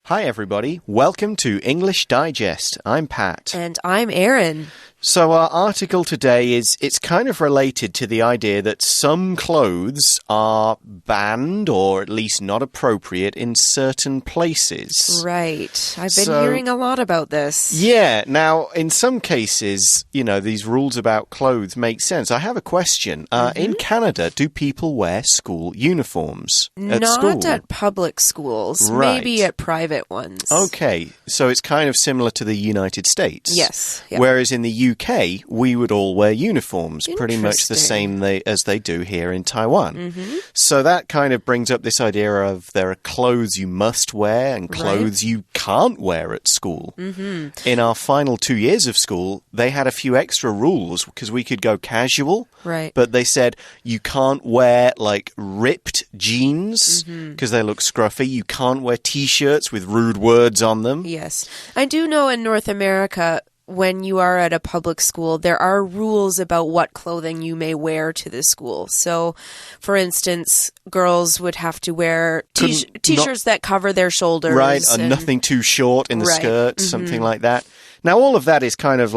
Hi, everybody. Welcome to English Digest. I'm Pat. And I'm Erin. So our article today it's kind of related to the idea that some clothes are banned or at least not appropriate in certain places. Right. I've been hearing a lot about this. Yeah. Now, in some cases, you know, these rules about clothes make sense. I have a question. In Canada, do people wear school uniforms at school? Not at public schools. Right. Maybe at private ones. Okay. So it's kind of similar to the United States. Yes. Yep. Whereas in the UK, we would all wear uniforms, pretty much the same as they do here in Taiwan. So that kind of brings up this idea of there are clothes you must wear and clothes you can't wear at school. In our final 2 years of school, they had a few extra rules because we could go casual, but they said you can't wear like ripped jeans because they look scruffy. You can't wear T-shirts with rude words on them. Yes. I do know in North America, when you are at a public school, there are rules about what clothing you may wear to the school. So, for instance, girls would have to wear T-shirts that cover their shoulders. Right, and nothing too short in the skirt, something like that. Now, all of that is kind of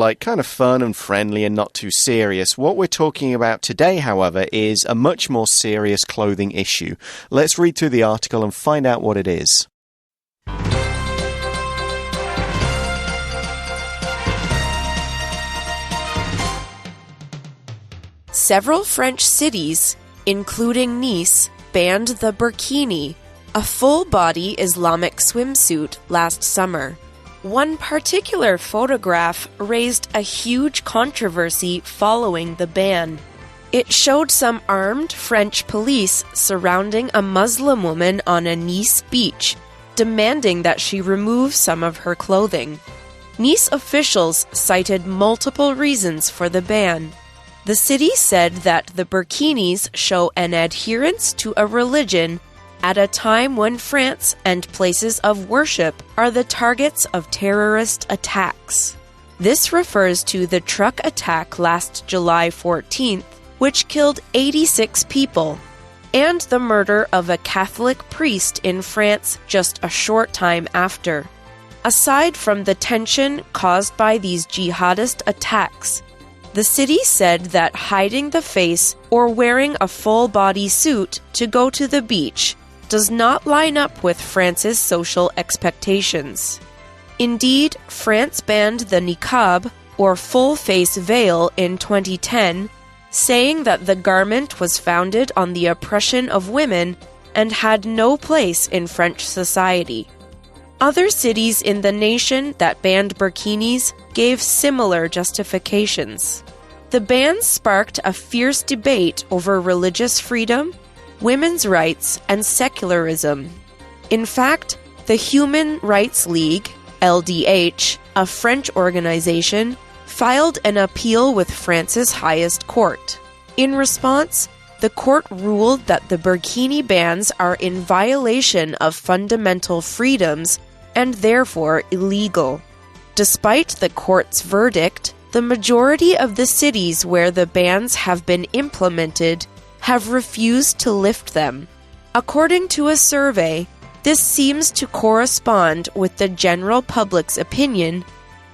fun and friendly and not too serious. What we're talking about today, however, is a much more serious clothing issue. Let's read through the article and find out what it is. Several French cities, including Nice, banned the burkini, a full-body Islamic swimsuit, last summer. One particular photograph raised a huge controversy following the ban. It showed some armed French police surrounding a Muslim woman on a Nice beach, demanding that she remove some of her clothing. Nice officials cited multiple reasons for the ban. The city said that the burkinis show an adherence to a religion at a time when France and places of worship are the targets of terrorist attacks. This refers to the truck attack last July 14th, which killed 86 people, and the murder of a Catholic priest in France just a short time after. Aside from the tension caused by these jihadist attacks, the city said that hiding the face or wearing a full-body suit to go to the beach does not line up with France's social expectations. Indeed, France banned the niqab, or full-face veil, in 2010, saying that the garment was founded on the oppression of women and had no place in French society. Other cities in the nation that banned burkinis gave similar justifications. The ban sparked a fierce debate over religious freedom, women's rights, and secularism. In fact, the Human Rights League, LDH, a French organization, filed an appeal with France's highest court. In response, the court ruled that the burkini bans are in violation of fundamental freedoms and therefore illegal. Despite the court's verdict, the majority of the cities where the bans have been implemented have refused to lift them. According to a survey, this seems to correspond with the general public's opinion,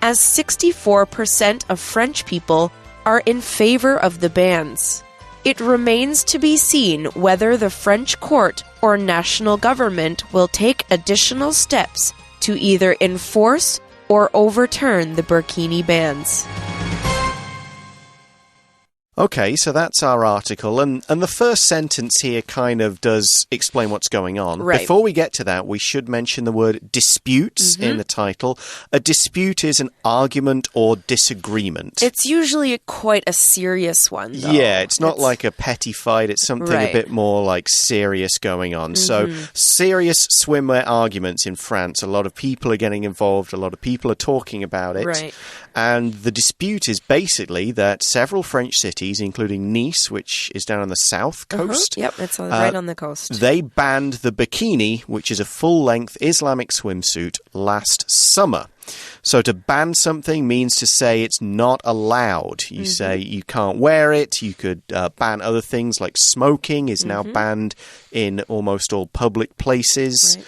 as 64% of French people are in favor of the bans. It remains to be seen whether the French court or national government will take additional steps to either enforce or overturn the burkini bans. Okay, so that's our article, and the first sentence here kind of does explain what's going on. Right. Before we get to that, we should mention the word disputes in the title. A dispute is an argument or disagreement. It's usually quite a serious one, though. Yeah, it's not like a petty fight. It's something a bit more like serious going on. So serious swimwear arguments in France. A lot of people are getting involved. A lot of people are talking about it. Right. And the dispute is basically that several French cities, including Nice, which is down on the south coast. Yep, it's right on the coast. They banned the bikini, which is a full-length Islamic swimsuit, last summer. So to ban something means to say it's not allowed. You say you can't wear it. You could ban other things like smoking is now banned in almost all public places. Right.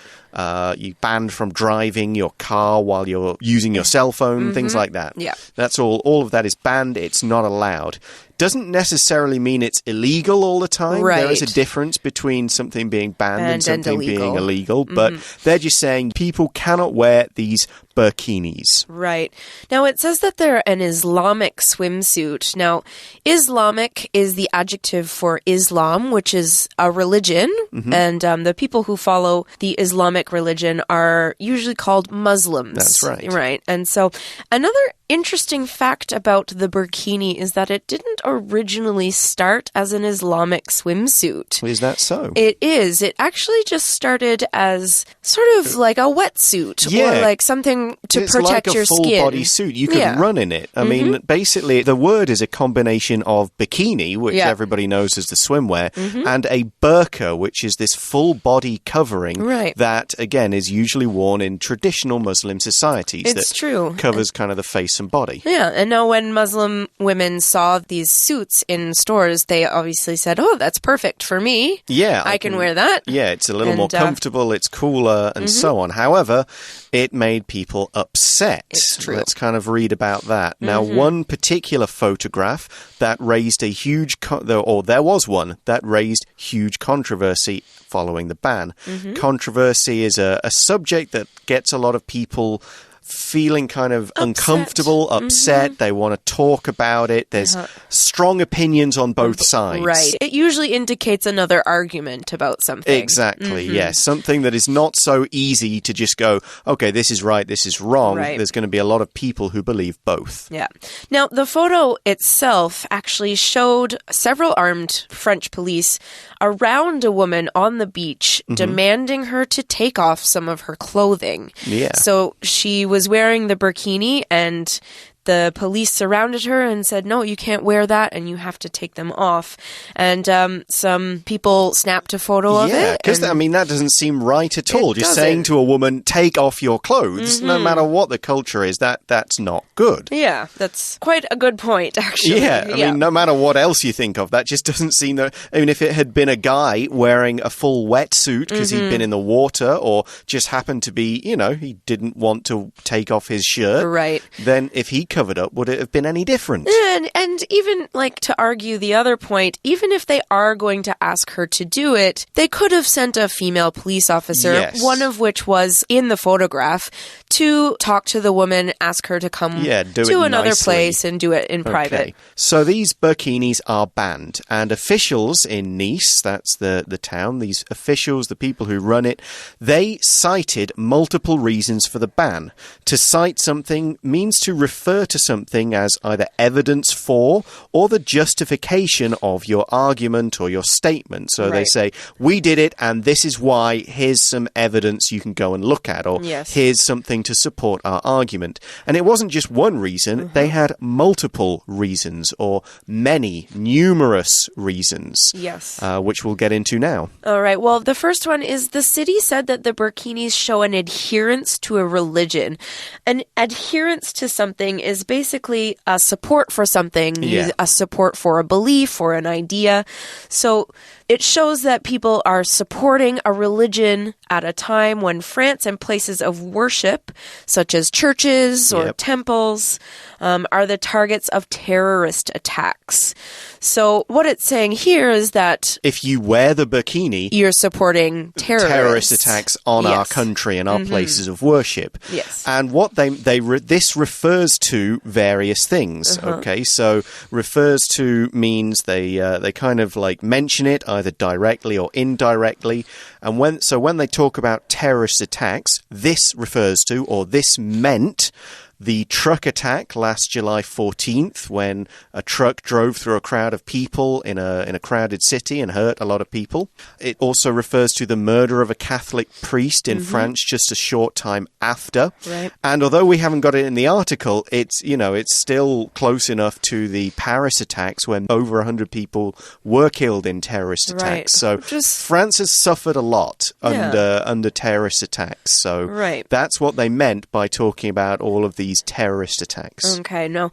you banned from driving your car while you're using your cell phone, things like that. Yeah. That's all of that is banned. It's not allowed. Doesn't necessarily mean it's illegal all the time. Right. There is a difference between something being banned and something being illegal. Mm-hmm. But they're just saying people cannot wear these burkinis. Right. Now, it says that they're an Islamic swimsuit. Now, Islamic is the adjective for Islam, which is a religion. And the people who follow the Islamic religion are usually called Muslims. That's right. Right. And so another interesting fact about the burkini is that it didn't originally start as an Islamic swimsuit. Is that so? It is. It actually just started as sort of like a wetsuit or like something to protect your skin. It's like a full-body suit. You can run in it. I mean, basically, the word is a combination of bikini, which everybody knows as the swimwear, and a burqa, which is this full-body covering that, again, is usually worn in traditional Muslim societies. It's true. Covers kind of the face and body. Yeah, and now when Muslim women saw these suits in stores, they obviously said, oh, that's perfect for me. Yeah. I can wear that. Yeah, it's a little more comfortable, it's cooler, and so on. However, it made people upset. It's true. Let's kind of read about that. Now, one particular photograph that raised a huge, there was one that raised huge controversy following the ban. Controversy is a subject that gets a lot of people feeling kind of uncomfortable, upset. They want to talk about it. There's strong opinions on both sides. Right. It usually indicates another argument about something. Exactly, yes. Something that is not so easy to just go, okay, this is right, this is wrong. Right. There's going to be a lot of people who believe both. Yeah. Now, the photo itself actually showed several armed French police around a woman on the beach, demanding her to take off some of her clothing. Yeah. So she was wearing the burkini, and the police surrounded her and said, no, you can't wear that and you have to take them off. And some people snapped a photo of it. Yeah, because, I mean, that doesn't seem right at all. Just saying to a woman, take off your clothes, no matter what the culture is, that's not good. Yeah, that's quite a good point, actually. Yeah, I mean, no matter what else you think of, that just doesn't seem that. I mean, if it had been a guy wearing a full wetsuit because he'd been in the water or just happened to be, he didn't want to take off his shirt, right? Then if he covered up, would it have been any different? And even, like, to argue the other point, even if they are going to ask her to do it, they could have sent a female police officer, one of which was in the photograph, to talk to the woman, ask her to come to another place and do it in private. So these burkinis are banned, and officials in Nice, that's the town, these officials, the people who run it, they cited multiple reasons for the ban. To cite something means to refer to something as either evidence for or the justification of your argument or your statement. So they say, we did it and this is why, here's some evidence you can go and look at, or here's something to support our argument. And it wasn't just one reason, they had multiple reasons, or numerous reasons, which we'll get into now. All right, well, the first one is the city said that the burkinis show an adherence to a religion. An adherence to something is basically a support for something, a support for a belief or an idea. So it shows that people are supporting a religion at a time when France and places of worship, such as churches or temples, are the targets of terrorist attacks. So what it's saying here is that if you wear the burkini, you're supporting terrorist attacks on our country and our places of worship. Yes. And what this refers to various things. Okay, so refers to means they kind of like mention it either directly or indirectly. And when they talk about terrorist attacks, this refers to, or this meant, the truck attack last July 14th, when a truck drove through a crowd of people in a crowded city and hurt a lot of people. It also refers to the murder of a Catholic priest in France just a short time after. Right. And although we haven't got it in the article, it's still close enough to the Paris attacks when over 100 people were killed in terrorist attacks. So France has suffered a lot under terrorist attacks. So that's what they meant by talking about all of these these terrorist attacks. Okay, no.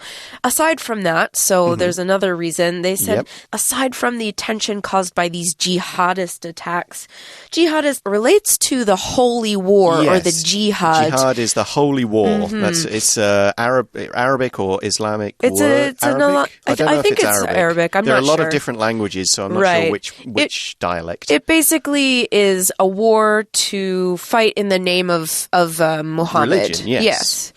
Aside from that, so there's another reason. They said, aside from the tension caused by these jihadist attacks, jihadist relates to the holy war or the jihad. Jihad is the holy war. It's Arabic or Islamic word. Arabic? I don't know think if it's Arabic. Arabic. I'm there not are a lot sure. of different languages, so I'm not sure which dialect. It basically is a war to fight in the name of Muhammad. Religion, yes.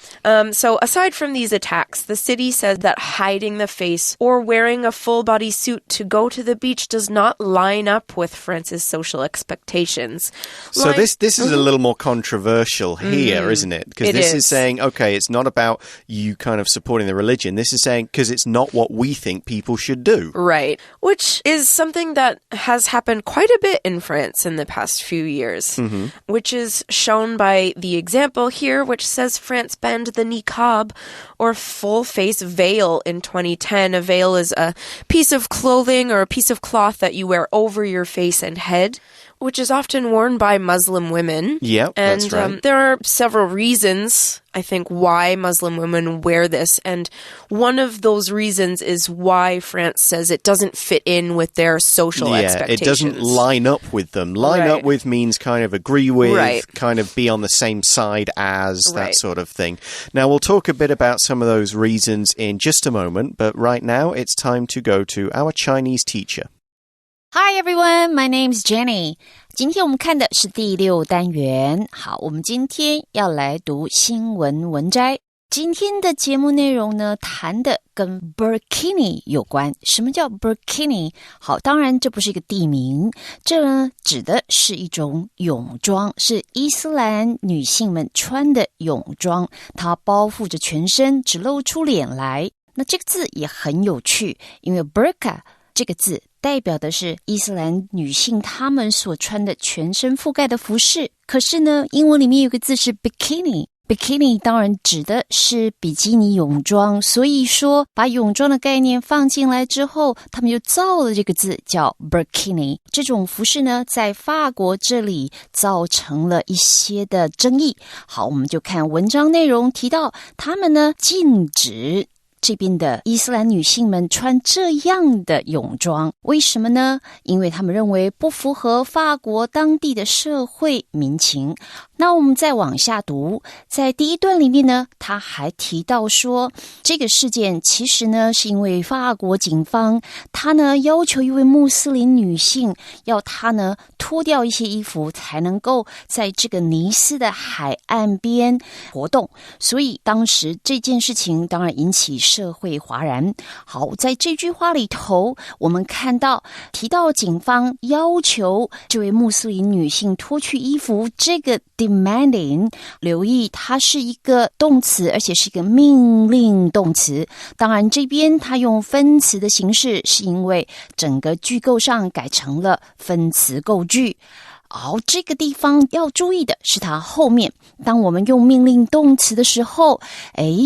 So aside from these attacks, the city says that hiding the face or wearing a full-body suit to go to the beach does not line up with France's social expectations. So this is a little more controversial here, isn't it? Because this is saying, okay, it's not about you kind of supporting the religion. This is saying, because it's not what we think people should do. Right. Which is something that has happened quite a bit in France in the past few years, which is shown by the example here, which says France banned the niqab, or full-face veil, in 2010. A veil is a piece of clothing or a piece of cloth that you wear over your face and head, which is often worn by Muslim women. Yeah, that's right. And there are several reasons, I think, why Muslim women wear this. And one of those reasons is why France says it doesn't fit in with their social expectations. It doesn't line up with them. Line up with means kind of agree with, kind of be on the same side as, that sort of thing. Now, we'll talk a bit about some of those reasons in just a moment, but right now it's time to go to our Chinese teacher. Hi everyone, my name's Jenny. 今天我们看的是第6单元。好，我们今天要来读新闻文摘。今天的节目内容呢，谈的跟 Burkini 有关。什么叫 Burkini？ 好，当然这不是一个地名，这呢指的是一种泳装，是伊斯兰女性们穿的泳装，它包覆着全身，只露出脸来。那这个字也很有趣，因为 burqa 这个字代表的是伊斯兰女性她们所穿的全身覆盖的服饰，可是呢，英文里面有个字是 bikini。Bikini 当然指的是比基尼泳装，所以说把泳装的概念放进来之后，他们就造了这个字叫 Burkini。这种服饰呢，在法国这里造成了一些的争议。好，我们就看文章内容提到，他们呢禁止这边的伊斯兰女性们穿这样的泳装，为什么呢？因为他们认为不符合法国当地的社会民情。那我们再往下读，在第一段里面呢，他还提到说，这个事件其实呢是因为法国警方他呢要求一位穆斯林女性要她呢脱掉一些衣服才能够在这个尼斯的海岸边活动，所以当时这件事情当然引起社会哗然。好，在这句话里头我们看到提到警方要求这位穆斯林女性脱去衣服，这个demanding， 留意它是一个动词，而且是一个命令动词。当然这边它用分词的形式，是因为整个句构上改成了分词构句。好，这个地方要注意的是它后面，当我们用命令动词的时候，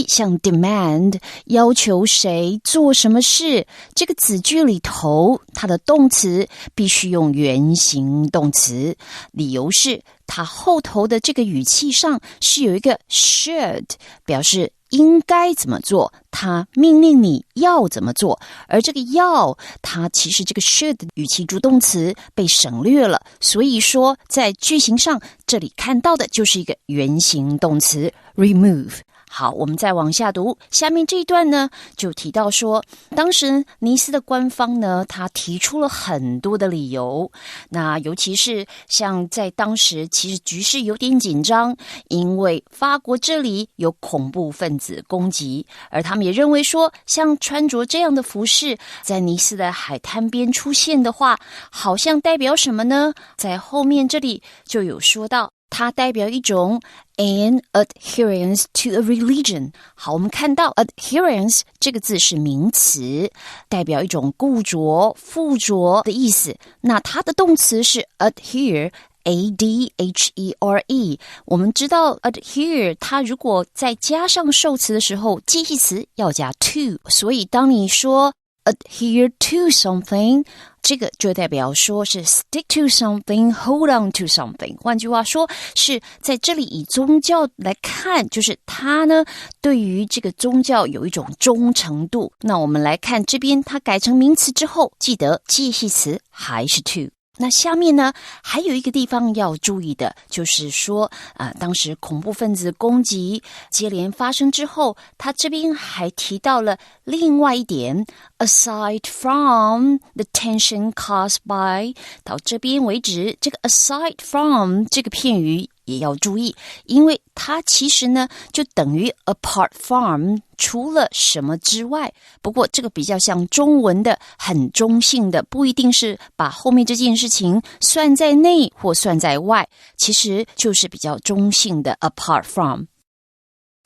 像 demand 要求谁做什么事，这个子句里头它的动词必须用原形动词，理由是它后头的这个语气上是有一个 should， 表示应该怎么做，他命令你要怎么做，而这个要它其实这个 should 的语气助动词被省略了，所以说在句型上这里看到的就是一个原形动词 remove。好，我们再往下读，下面这一段呢就提到说，当时尼斯的官方呢他提出了很多的理由，那尤其是像在当时其实局势有点紧张，因为法国这里有恐怖分子攻击，而他们也认为说像穿着这样的服饰在尼斯的海滩边出现的话，好像代表什么呢？在后面这里就有说到它代表一种 an adherence to a religion。 好，我们看到 adherence 这个字是名词，代表一种固着、附着的意思。那它的动词是 adhere， A-D-H-E-R-E。 我们知道 adhere 它如果再加上受词的时候，介系词要加 to， 所以当你说 adhere to something， 这个就代表说是 stick to something, hold on to something。 换句话说，是在这里以宗教来看，就是他呢对于这个宗教有一种忠诚度。那我们来看这边它改成名词之后，记得介系词还是 to。那下面呢，还有一个地方要注意的，就是说当时恐怖分子攻击接连发生之后，他这边还提到了另外一点 aside from the tension caused by， 到这边为止，这个 aside from 这个片语也要注意，因为它其实呢就等于 apart from， 除了什么之外。不过这个比较像中文的很中性的，不一定是把后面这件事情算在内或算在外，其实就是比较中性的 apart from。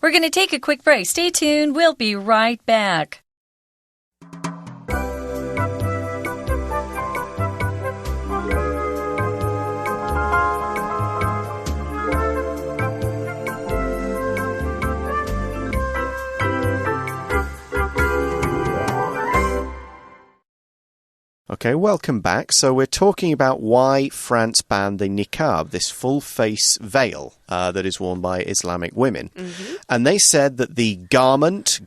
We're going to take a quick break. Stay tuned. We'll be right back. Okay, welcome back. So we're talking about why France banned the niqab, this full-face veil that is worn by Islamic women. And they said that the garment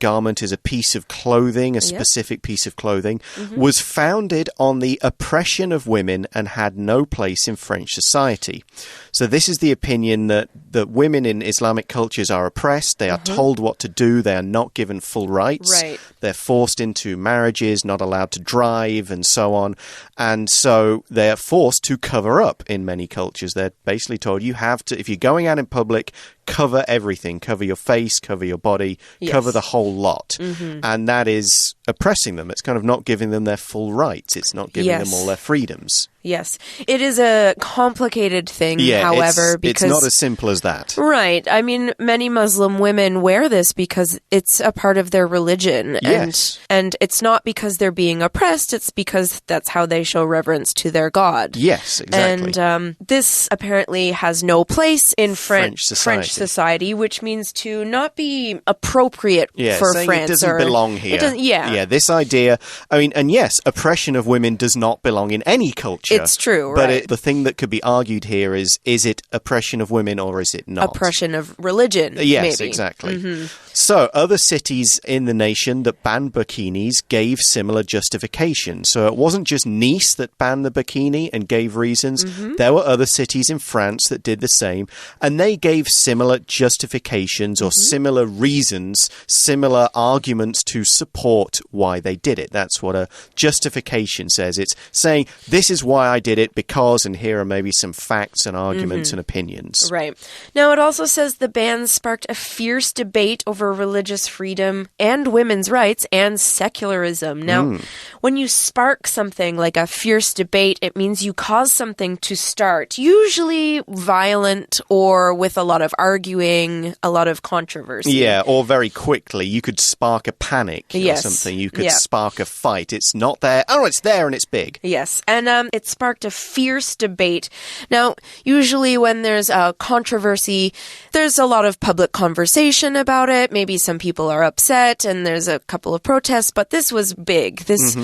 is a piece of clothing, a specific piece of clothing, was founded on the oppression of women and had no place in French society. So this is the opinion that women in Islamic cultures are oppressed, they are told what to do, they are not given full rights, they're forced into marriages, not allowed to drive, and so on. And so they are forced to cover up in many cultures. They're basically told you have to, if you're going out in public, cover everything, cover your face, cover your body, cover the whole lot. And that is oppressing them. It's kind of not giving them their full rights. It's not giving them all their freedoms. Yes. It is a complicated thing, however, because it's not as simple as that. Right. I mean, many Muslim women wear this because it's a part of their religion. Yes. And it's not because they're being oppressed, it's because that's how they show reverence to their God. Yes, exactly. And this apparently has no place in French society, which means to not be appropriate for France. It doesn't belong here. It doesn't, Yeah, this idea, I mean, and yes, oppression of women does not belong in any culture. It's true, right? But the thing that could be argued here is it oppression of women or is it not? Oppression of religion, yes, maybe. Exactly. So, other cities in the nation that banned bikinis gave similar justification. So, it wasn't just Nice that banned the bikini and gave reasons. There were other cities in France that did the same, and they gave similar justifications or similar reasons, similar arguments to support why they did it. That's what a justification says. It's saying, this is why I did it because, and here are maybe some facts and arguments and opinions. Right. Now, it also says the ban sparked a fierce debate over religious freedom and women's rights and secularism. Now, when you spark something like a fierce debate, it means you cause something to start, usually violent or with a lot of arguing, a lot of controversy. Yeah, or very quickly. You could spark a panic or something. You could spark a fight. It's not there. Oh, it's there and it's big. Yes, and it sparked a fierce debate. Now, usually when there's a controversy, there's a lot of public conversation about it. Maybe some people are upset and there's a couple of protests, but this was big. This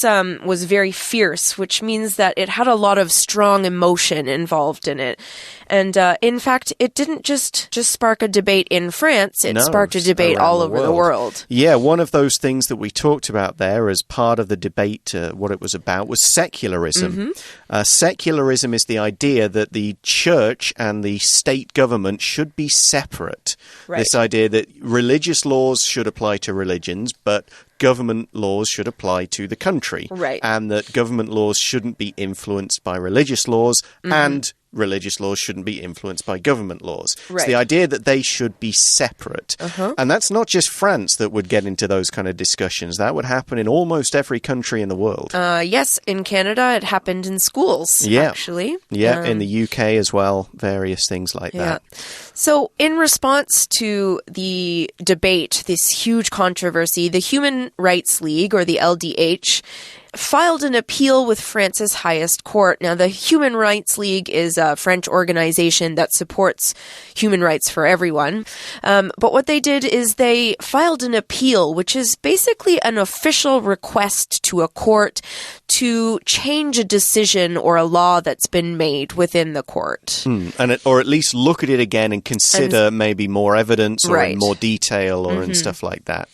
was very fierce, which means that it had a lot of strong emotion involved in it. And in fact, it didn't just spark a debate in France, it sparked a debate all over the world. Yeah, one of those things that we talked about there as part of the debate, what it was about, was secularism. Secularism is the idea that the church and the state government should be separate. Right. This idea that religious laws should apply to religions, but government laws should apply to the country. Right. And that government laws shouldn't be influenced by religious laws and religious laws shouldn't be influenced by government laws. Right. It's the idea that they should be separate. And that's not just France that would get into those kind of discussions. That would happen in almost every country in the world. Yes, in Canada, it happened in schools, actually. Yeah, in the UK as well, various things like that. So in response to the debate, this huge controversy, the Human Rights League, or the LDH, filed an appeal with France's highest court. Now, the Human Rights League is a French organization that supports human rights for everyone. But what they did is they filed an appeal, which is basically an official request to a court to change a decision or a law that's been made within the court. Or at least look at it again and consider maybe more evidence or in more detail or and stuff like that.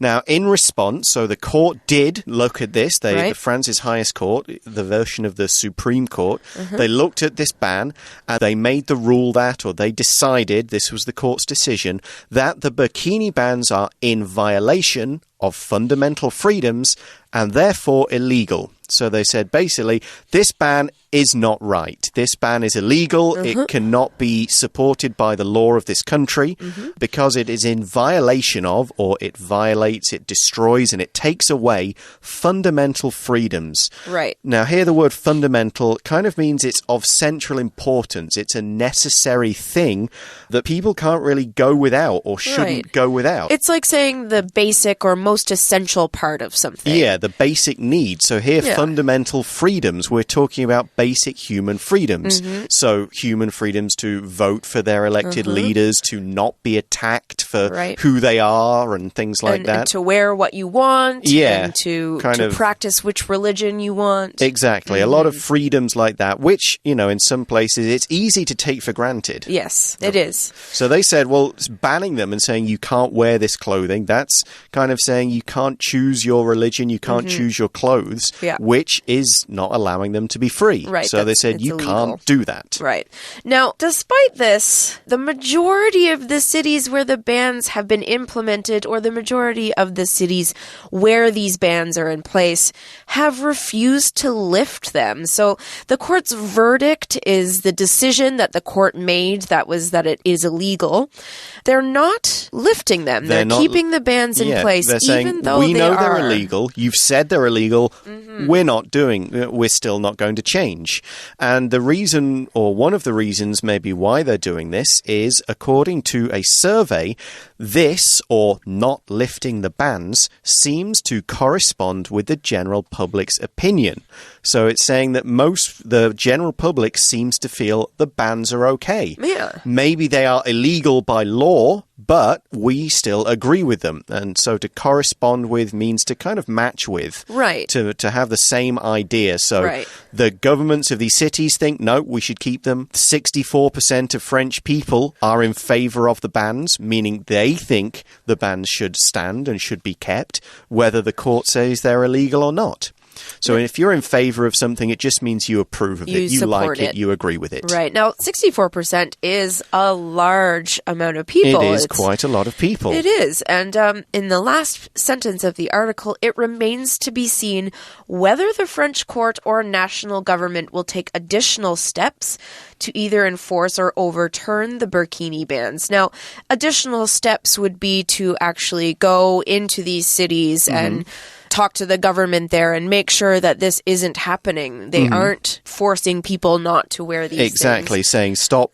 Now, in response, so the court did look at this. France's highest court, the version of the Supreme Court, they looked at this ban and they made the rule that, or they decided, this was the court's decision, that the burkini bans are in violation of fundamental freedoms and therefore illegal. So they said, basically, this ban is not right. This ban is illegal. It cannot be supported by the law of this country because it is in violation of, or it violates, it destroys, and it takes away fundamental freedoms. Right. Now, here the word fundamental kind of means it's of central importance. It's a necessary thing that people can't really go without or shouldn't go without. It's like saying the basic or most essential part of something. Yeah, the basic need. So here, fundamental freedoms, we're talking about basic human freedoms. So human freedoms to vote for their elected leaders, to not be attacked for who they are and things like that. And to wear what you want. And to practice which religion you want. Exactly. A lot of freedoms like that, which, you know, in some places it's easy to take for granted. Yes, it is. So they said, well, banning them and saying you can't wear this clothing, that's kind of saying you can't choose your religion, you can't choose your clothes, which is not allowing them to be free. Right. So they said you illegal. Can't do that. Right. Now, despite this, the majority of the cities where the bans have been implemented, or the majority of the cities where these bans are in place, have refused to lift them. So the court's verdict is the decision that the court made, that was that it is illegal. They're not lifting them. They're keeping the bans in place, they're saying, even though we know are. They're illegal. You've said they're illegal. We're still not going to change. And the reason, or one of the reasons maybe why they're doing this, is according to a survey, this, or not lifting the bans, seems to correspond with the general public's opinion. So it's saying that the general public seems to feel the bans are okay. Yeah. Maybe they are illegal by law, but we still agree with them. And so to correspond with means to kind of match with. Right. To have the same idea. So the governments of these cities think, no, we should keep them. 64% of French people are in favor of the bans, meaning they think the bans should stand and should be kept, whether the court says they're illegal or not. So if you're in favor of something, it just means you approve of it. You like it. You agree with it. Right. Now, 64% is a large amount of people. It is quite a lot of people. It is. And in the last sentence of the article, it remains to be seen whether the French court or national government will take additional steps to either enforce or overturn the burkini bans. Now, additional steps would be to actually go into these cities and talk to the government there and make sure that this isn't happening. They aren't forcing people not to wear these things. Saying stop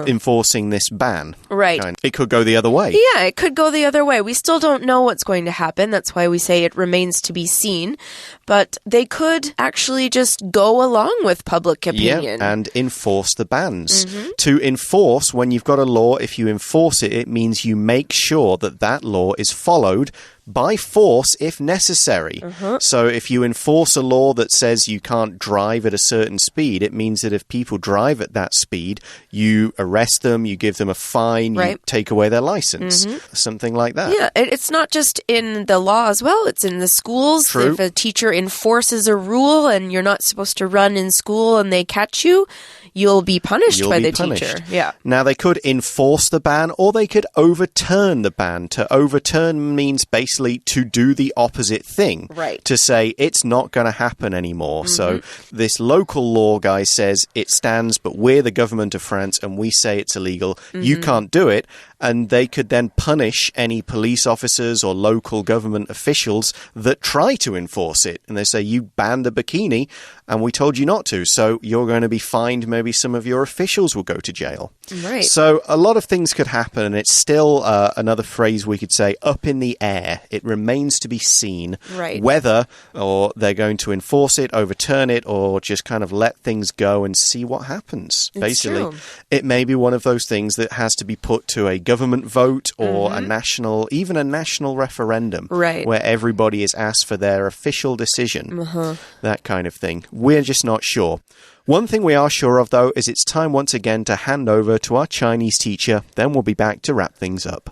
enforcing this ban. Right. It could go the other way. Yeah, it could go the other way. We still don't know what's going to happen. That's why we say it remains to be seen. But they could actually just go along with public opinion. Yeah, and enforce the bans. To enforce, when you've got a law, if you enforce it, it means you make sure that that law is followed by force if necessary. So if you enforce a law that says you can't drive at a certain speed, it means that if people drive at that speed, you arrest them, you give them a fine, you take away their license. Something like that. Yeah, it's not just in the law as well, it's in the schools. True. If a teacher enforces a rule and you're not supposed to run in school and they catch you, you'll be punished by the teacher. Yeah. Now, they could enforce the ban or they could overturn the ban. To overturn means basically to do the opposite thing. Right. To say it's not going to happen anymore. So this local law guy says it stands, but we're the government of France and we say it's illegal. You can't do it. and they could then punish any police officers or local government officials that try to enforce it. And they say, you banned the bikini, and we told you not to, so you're going to be fined. Maybe some of your officials will go to jail. Right. So a lot of things could happen, and it's still another phrase we could say, up in the air. It remains to be seen whether or they're going to enforce it, overturn it, or just kind of let things go and see what happens. Basically, it may be one of those things that has to be put to a government vote or even a national referendum, where everybody is asked for their official decision, that kind of thing. We're just not sure. One thing we are sure of, though, is it's time once again to hand over to our Chinese teacher. Then we'll be back to wrap things up.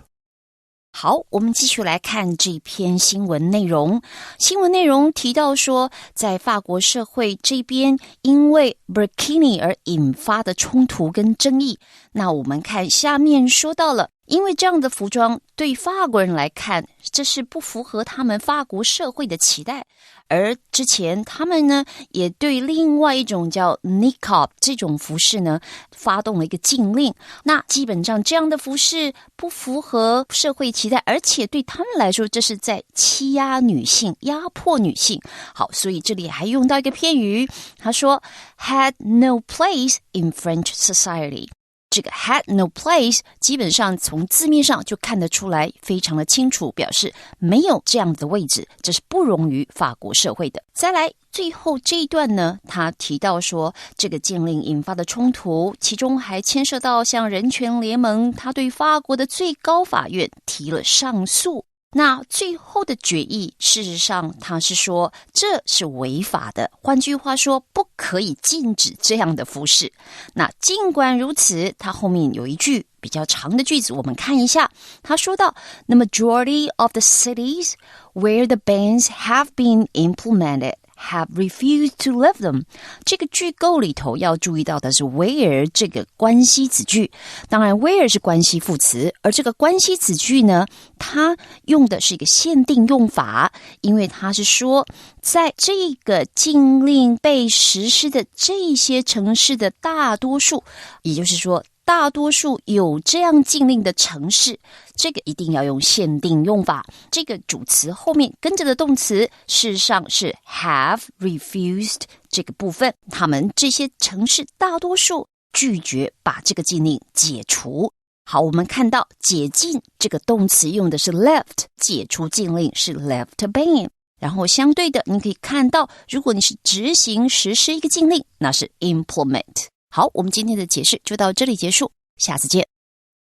好，我们继续来看这篇新闻内容。新闻内容提到说，在法国社会这边，因为 bikini 而引发的冲突跟争议。那我们看下面说到了，因为这样的服装对法国人来看，这是不符合他们法国社会的期待。而之前他们呢，也对另外一种叫 niqab 这种服饰呢，发动了一个禁令。那基本上这样的服饰不符合社会期待，而且对他们来说，这是在欺压女性、压迫女性。好，所以这里还用到一个片语，他说 had no place in French society。这个 had no place 基本上从字面上就看得出来，非常的清楚，表示没有这样的位置，这是不容于法国社会的。再来最后这一段呢，他提到说这个禁令引发的冲突，其中还牵涉到像人权联盟，他对法国的最高法院提了上诉。那最后的决议，事实上他是说这是违法的，换句话说不可以禁止这样的服饰。那尽管如此，他后面有一句比较长的句子，我们看一下。他说到 The majority of the cities where the bans have been implemented have refused to live them. 这个句构里头要注意到的是 where 这个关系子句，当然 where 是关系副词，而这个关系子句呢，它用的是一个限定用法，因为它是说在这个禁令被实施的这些城市的大多数，也就是说大多数有这样禁令的城市，这个一定要用限定用法。这个主词后面跟着的动词事实上是 have refused 这个部分，他们这些城市大多数拒绝把这个禁令解除。好，我们看到解禁这个动词用的是 left， 解除禁令是 left ban。然后相对的，你可以看到，如果你是执行实施一个禁令，那是 implement。好，我们今天的解释就到这里结束，下次见。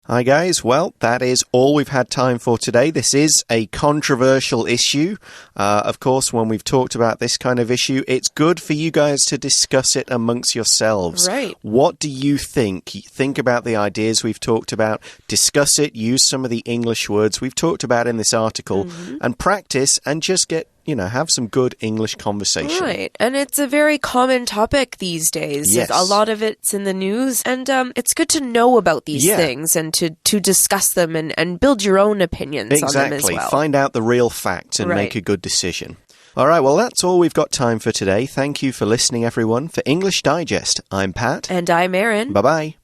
Hi guys, well, that is all we've had time for today. This is a controversial issue. Of course, when we've talked about this kind of issue, it's good for you guys to discuss it amongst yourselves. Right. What do you think? Think about the ideas we've talked about, discuss it, use some of the English words we've talked about in this article, and practice and just get have some good English conversation. Right. And it's a very common topic these days. Yes. A lot of it's in the news. And it's good to know about these things and to discuss them and build your own opinions on them as well. Exactly. Find out the real facts and make a good decision. All right, well, that's all we've got time for today. Thank you for listening, everyone. For English Digest, I'm Pat. And I'm Erin. Bye-bye.